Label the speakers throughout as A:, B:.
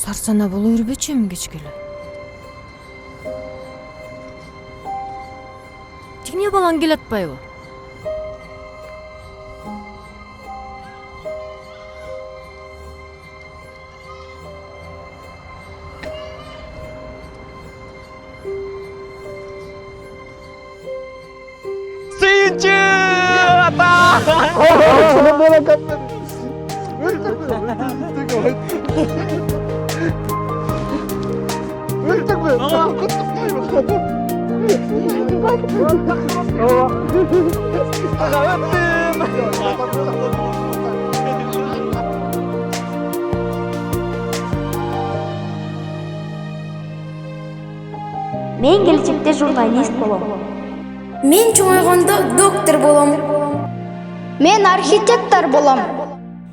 A: Сарсана боло бербечемин кечкеле. Тине балаң келе атпайбы?
B: Сыйынчы!
C: Мен келечекте журналист болом.
D: Мен чоңойгондо доктор болом.
C: Мен архитектор болом.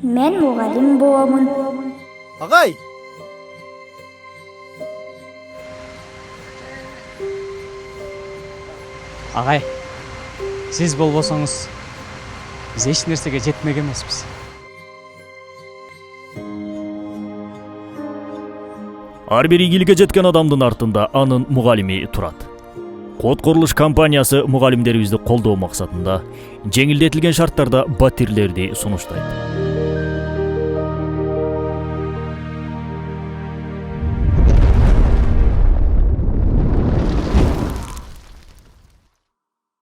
C: Мен мугалим боламын.
B: Агай! Агай, сиз болбосоңуз биз эч нерсеге жетмек эмеспиз.
E: Ар бир ийгиликке жеткен адамдын артында анын мугалими турат. Код курулуш компаниясы мугалимдерибизди колдоо максатында жеңилдетилген шарттарда батирлерди сунуштайт.